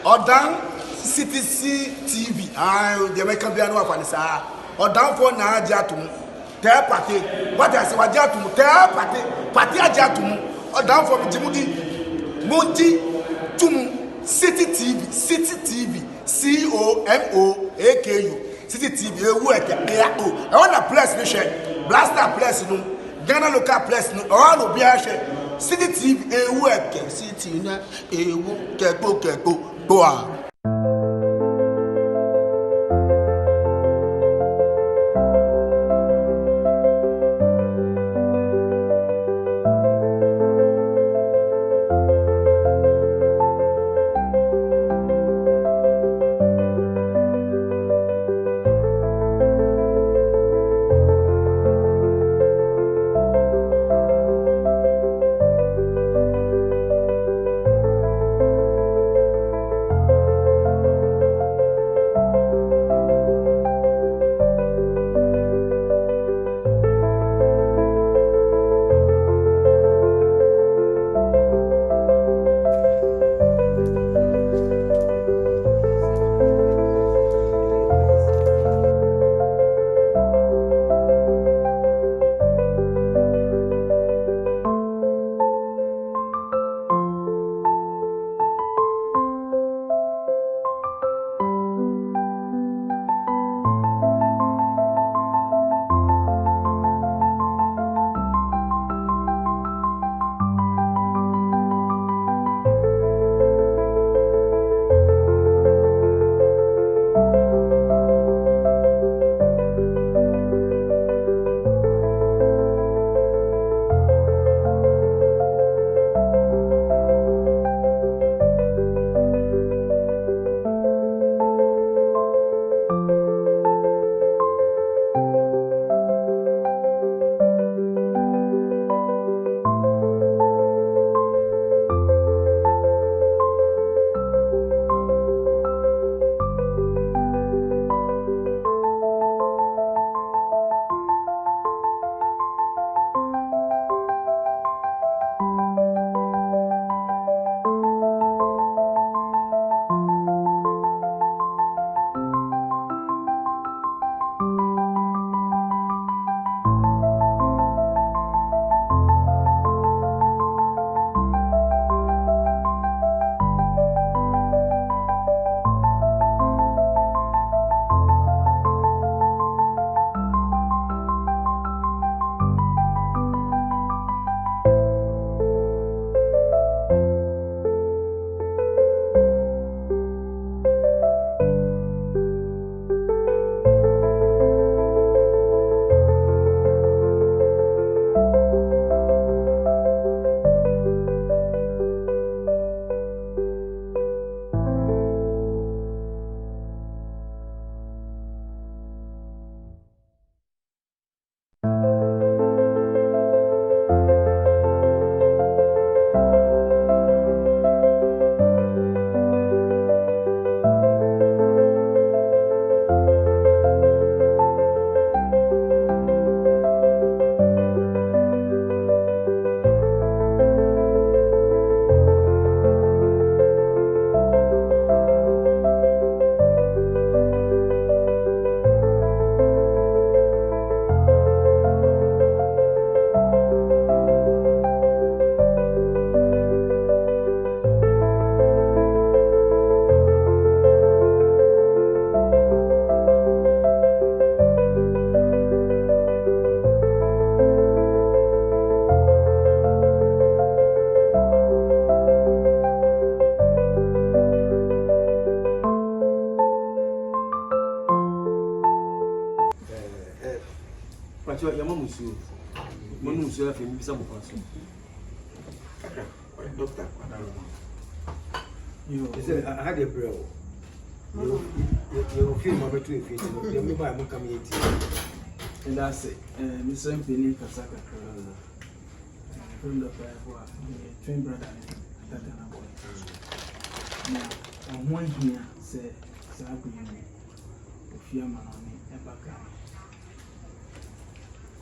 Odan CTC TV. The American piano of Anissa. Odan for na Jatum. Tell party. What I say, what Jatum? Tell party Jatum. Odan for Jimudi. Monty Tum. City TV. COMOAKU. City TV. I want a place, Blaster place, no. Ghana local place, no. All of Biache. City TV, City, go on. Pacho ya mama musu. Mama musu ya femi bisa mupaso. Doctor. You I had a bro. You feel my between feet. You me buy come here. And that's it. Mr. Penny Kasaka friend of twin brother Atta GhanaBoy. Now, on one here say Sabu of Yamanoni Ebaka.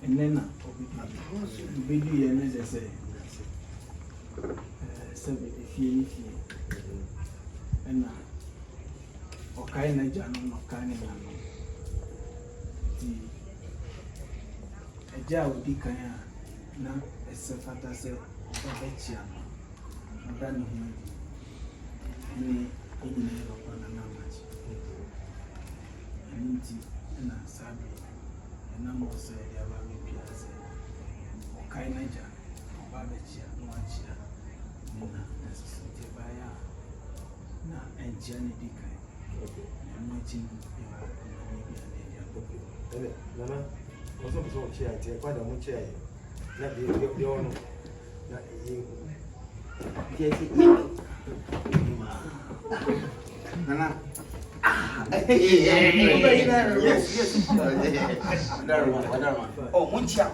And then Obidu and as I say, 70 feet, and okay na jano no kan na no di eja odi kan a na ese fata se obechia no oda no hu ni ni ro kwa na machi nti na sabi na mo se ya ba mi pia se okay na ja ba bechia no achia na ese te ba ya na enjani di kan imagine ele nana oso so chia tie kwa da mu chia na de ono na Yes, Nana. Yes. Oh, Muncha.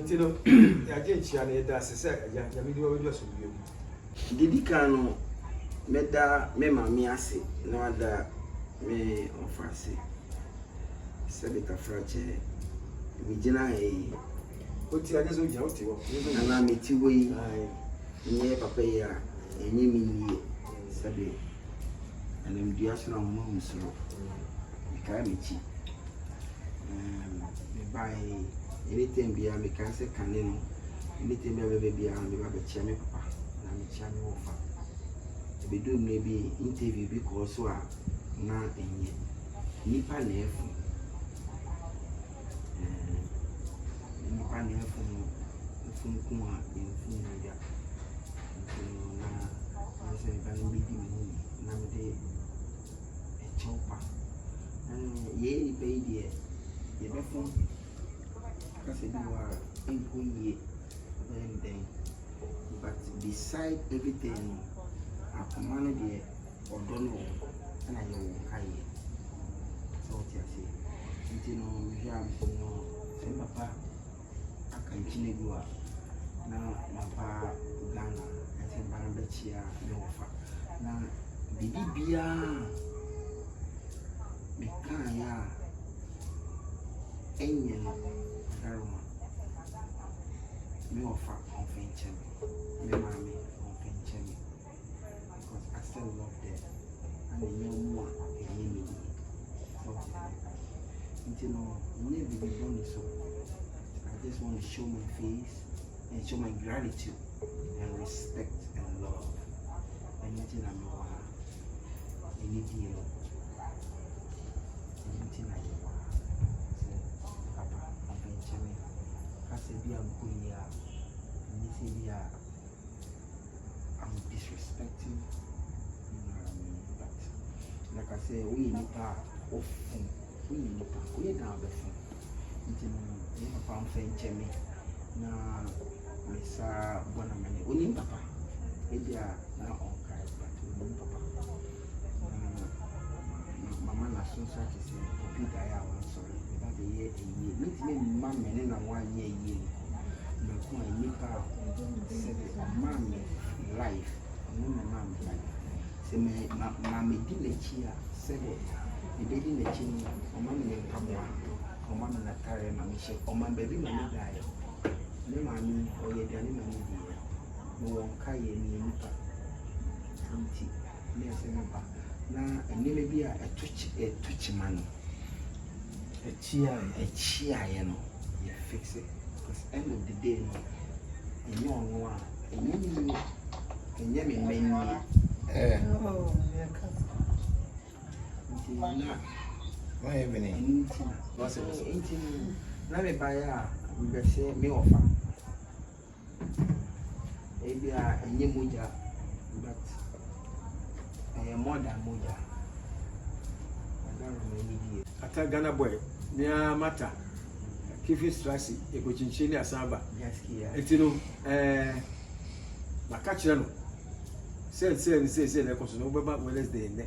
tino ya je chia na da se ya mi diwa we so biom Didi kano meda me mami ase na wada me ofase sebeka frache mi jina e o ti anya so ja o ti wo na me ti we nye papa ya enye mi nie sebe ana mi dia so na mo musoro ka me chi me bai anytime bia me kan se kaneno anytime bia me ba chia me papa na me chia me ofa be do maybe interview because so na enye nipa na efu nipa na efu nku a enfu ya na se ba no bi di mu na me de e chopa ye ni be die ye be fu kasi di wa enku ye then but beside everything akomano de odono na ye wo kai so ti ase nti no hwe am no se papa aka nkine duwa na papa Ghana ati mbara bechia no fa na bibia me kan ya enye no daruma me ofa convention me mami convention because I still love them and I know more than me. So, you know, never be done so. I just want to show my face and show my gratitude and respect and love. Anything I know, anything I know. So, Papa, convention me. I said, be a good year. And you say, be a I'm disrespecting, you know what I mean? But like I say, we need to off, we need to we down the phone. You know, we have found friend Jimmy. Na Misa Bonamani, we need Papa. Maybe now on guys, but we need Papa. Mama Nasun Saki said, Poppy Daya, I'm sorry, without a year, meet me, Mamma, and 1 year. No, I need to Mamma. Life, no mama life. Say me mama di lechi a say the baby lechi ni o mama me pamwa o mama na tare mama she o mama baby mama die me mama o ye dani mama di no won kai ni nipa anti me say me ba na ene me bi a etuchi man echia ye no you fix it because end of the day no enyo onwa enyo enye me meni Oh, yeah, na why even? ntina na me baya we be say me offer ebi a enye moja but more than moja Atta GhanaBoy nia mata kifi strasi ekochinchi ni asaba gaskiya etino makachira no say na koso no beba Wednesday ne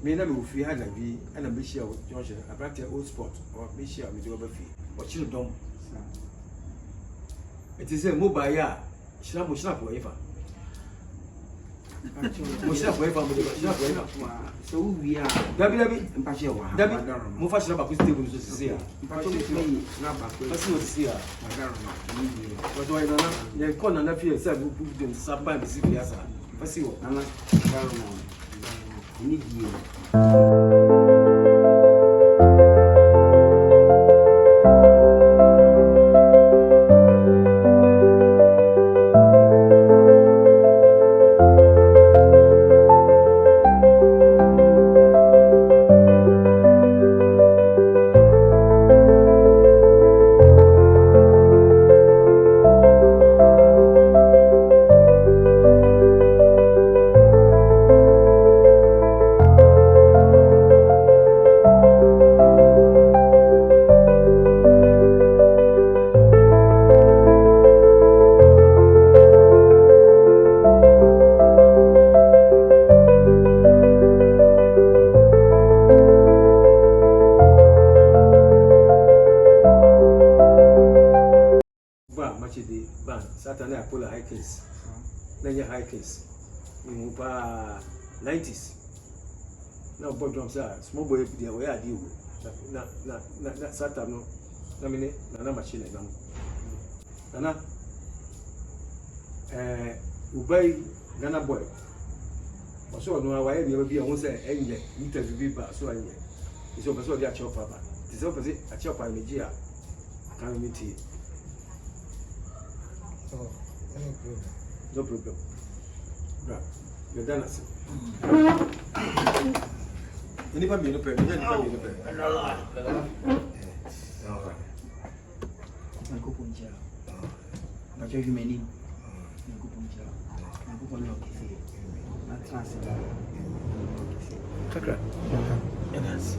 me na me ofi ha na bi ana me share Joshua abate old sport or me share me do fi o chiro dom it is a mobile ya shina bo efa Mo ṣe àpò ẹ̀fà mo lè ṣe àpò ẹ̀fà. So we are Dabi mpache wa. Dabi mo fa ṣe ba ku table so sisi a. Mpache me play na ba ko. Kasi o sisi a. Madaroma. Ni bi. Wato ai nana ye ko nana fi se bu dem sa ba bi si fi asa. Kasi o. Nana madaroma. Ni bi. Saturday Apollo high case. Then your high case. In 90s. Now boy drums are small boy the way I deal. Na Saturday no. Na mine na machine na. Nana Ubay GhanaBoy. So no why be be won say enye interview bi ba so enye. So person dey chop papa. Ti so person a chop pa meji a kan meet. Oh, no problem. Right. You're done as anybody no problem. Nako punja. Bacho humani. Nako punja. Nako punja kisi. Na transit. Kakra. Yes.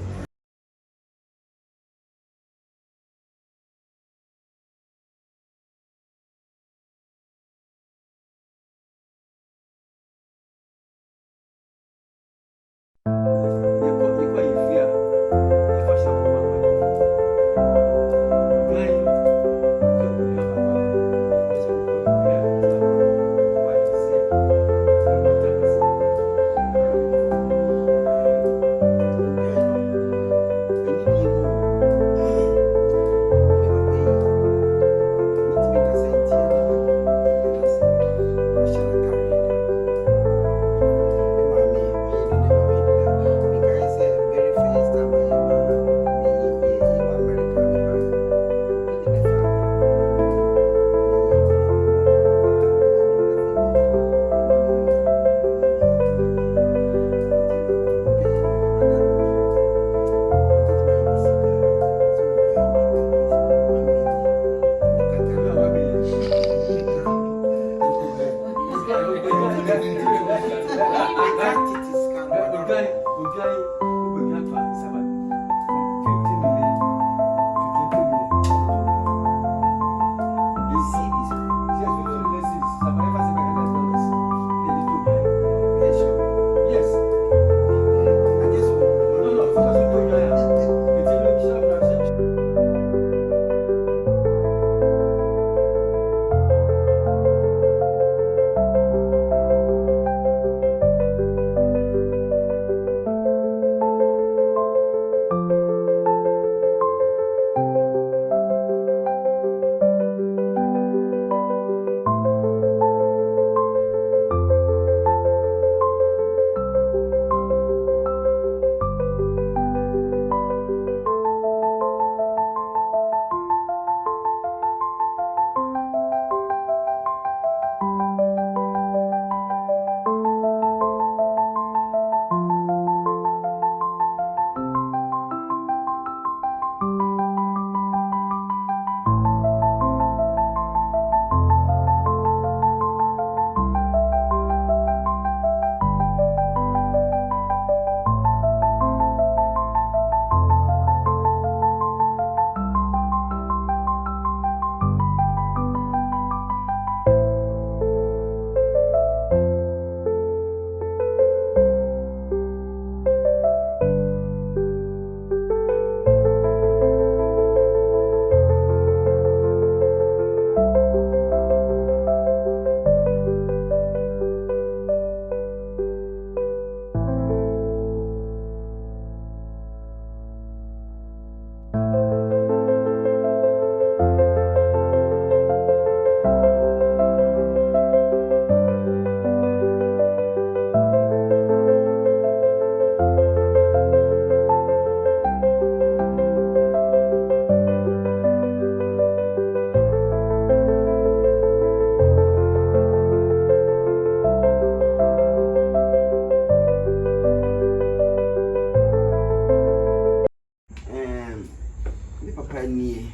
nie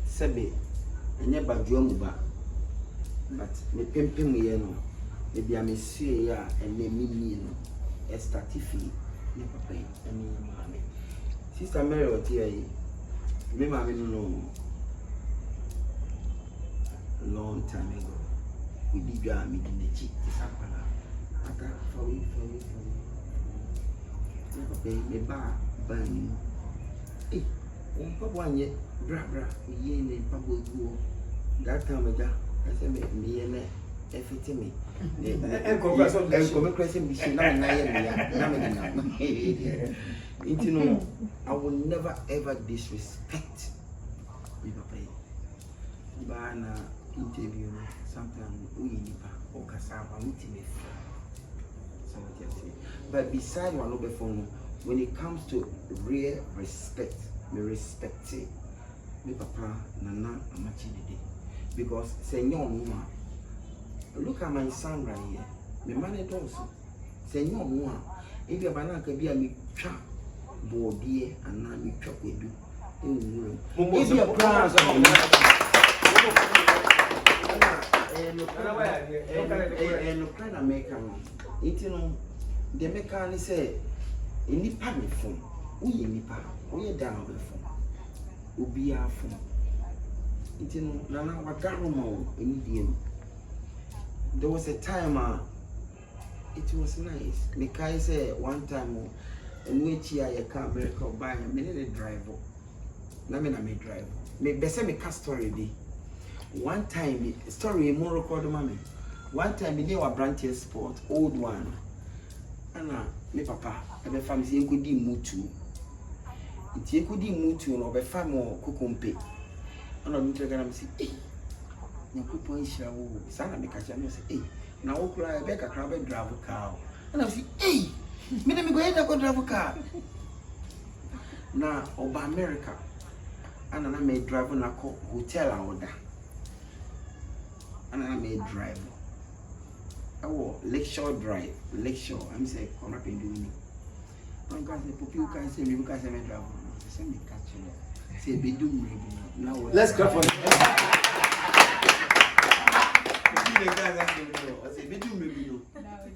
sebe enye badwo mu ba but me pempem ye no e bia me sie ya ene mini no e start fi ne papa yi ene maame sister Mary otia yi me maame no long time ago we did your meeting the chick disapala aka for me papa me ba ban on papa anye bra ye ne papa go that time ga I say me ne efiti me en ko me question bi shi na ye me you know I will never ever disrespect me papa ba na interview sometimes we nipa o kasaba meeting but beside one over phone when it comes to real respect me respect it me papa nana Amakye Dede because say nyom look at my son right here me man it also say nyom if you bana ka bia me twa bodie ana me twa kwedu if you plans no kind of make it no the mechanic say nipa me phone we nipa we down the phone obi a phone it no nana wagaroma enidiem there was a time it was nice me kai say one time and we chia ya car America buy me the driver na me drive me be say me car story dey one time story more record mama one time me dey wa branch sport old one ana me papa e be fam say enkodi mutu iti ekodi mutu no be fam kokompe ana me tell Ghana me say nyakopo nhira wo sana me kacha me say na wo kura e be kakra be drive car ana say me dem go enter go drive car na oba America ana na me drive na ko hotel a oda ana na me drive Lakeshore Drive, Lakeshore. I'm saying, come up and do me. One guy say, "Popi, you can say me because I'm a driver." Say me catch you. Say, "Be do me now." Let's go for it. I say, "Be do me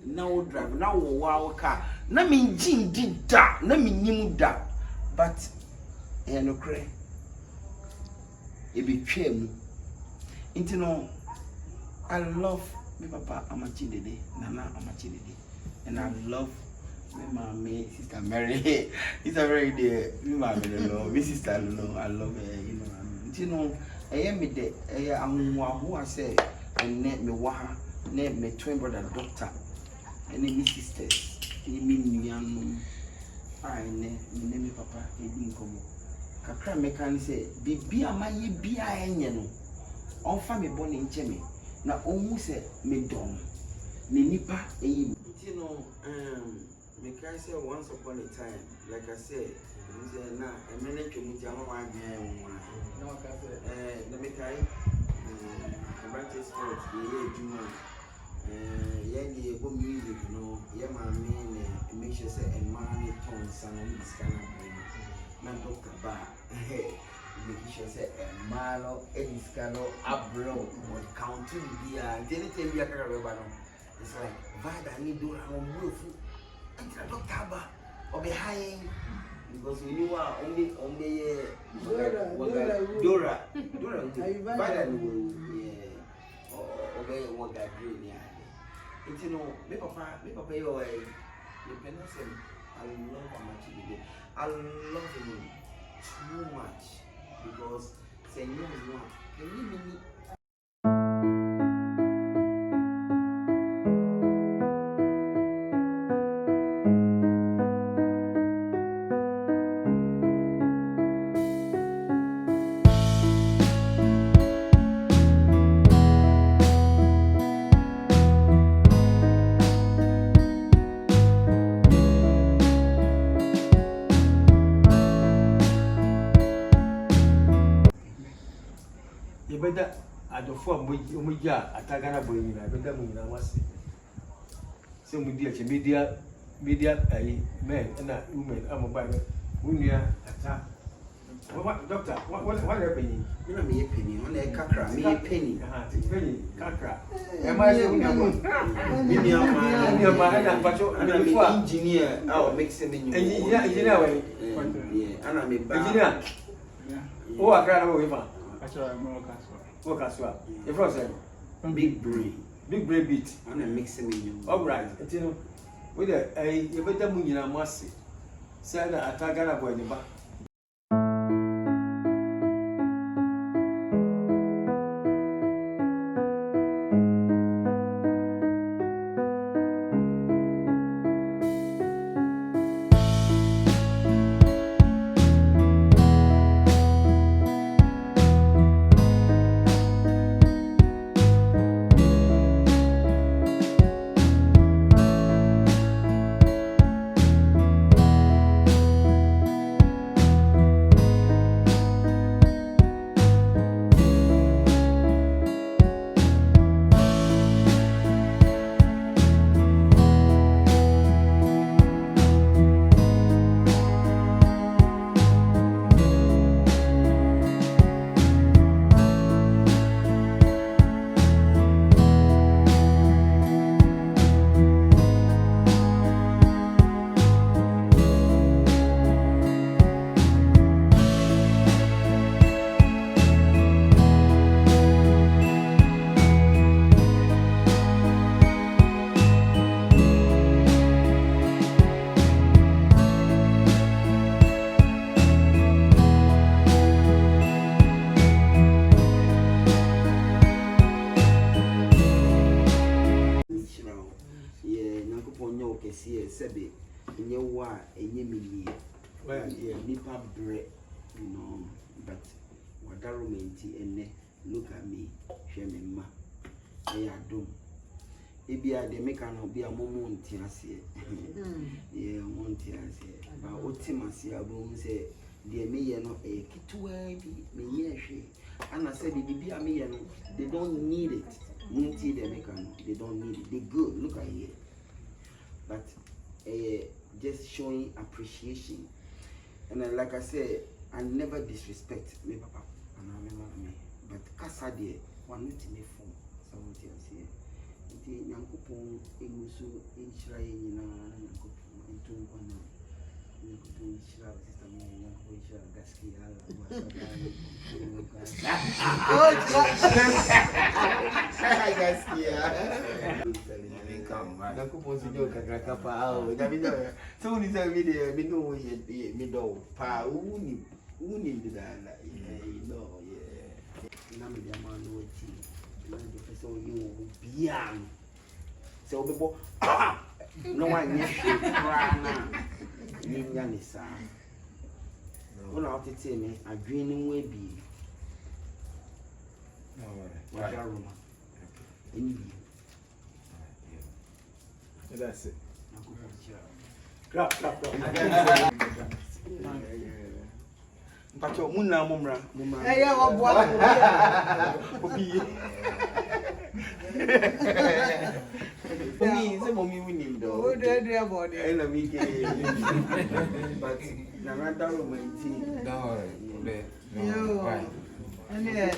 now." Drive now. Wow car. Na me jin did da. Na me nimu da. But no cray. It be true. Into no, I love. Me papa Amakye Dede, Nana Amakye Dede, and I love me mommy, sister Mary. It's a very dear. Me mommy no, me sister no. I love her, you know. I am me de. I am who I say, and net me waha, net me twin brother doctor, and me sisters. Me nyanu. I ne me papa edi nkomo. Kakra me kan say, bibi amaye bia enye no. Onfa me boni nche na omu se me dom me nipa eyi you know me can say once upon a time like I said na e me na twemu ti ama wa gyan na ka say na me kai branch sport ye juma ye ni go music no ye ma me make sure say e man ton san this kind of na doctor ba making sure say a malo ediscano abro or counting the anything be a carabano. It's like Vada need do on roof and the doctor or behind because we knew only Dora Vada obey what that dream. It's you know, make papa your way. You can say, I love Amakye Dede. I love him too much. Because say no is one. Can you mean Beda adofo omujia Atta GhanaBoy ni na beda mu na wase se mu dia che media ai men na women amobaa me unia Atta What doctor? What happening? You know me a penny, on a kakra, me a penny. Penny, kakra. Am I saying engineer, I'll mix him in engineer way? Yeah, and I'm a engineer. Oh, I can't know if I. That's why I'm more casual. Work as well. If I say big brain. big brain beat. And I mix him in All right. You know, with a better moon in a massy. Say that Atta GhanaBoy in the back. Sebe, enye wa enye mini, nipa bre, you know, but wadaro menti ene, look at me, shame ma, I adom. Ebia de make an be a moment tiasie, yeah, montiasie, but ultimacy abum say, dear me, no a kitwe be me ye, and I said, be a me, they don't need it. Munti they make they don't need it, they good, look at here. But just showing appreciation, and then, like I said, I never disrespect me, papa, and I remember me. But Kassadie, one not me phone, someone tells here. The Yankupon, Emusu, Inchrain, Yankupon, and Tumpana, Yankupon, Shroud, Sister Mary, Yankupon, Gaski, so ni sa video me no ye me do pa uni did that no yeah na me dia man no ti na de so you bian so be bo no one ye na ni nya ni sa una otete me adwen ni we bi no wa jaruma ni That's it. Clap. Pacho muna mumra. Eh ya obwa. Obi. Omi se momi wini do. O de body. I na mi ke. But na na dawo mai ti. Yo. Ani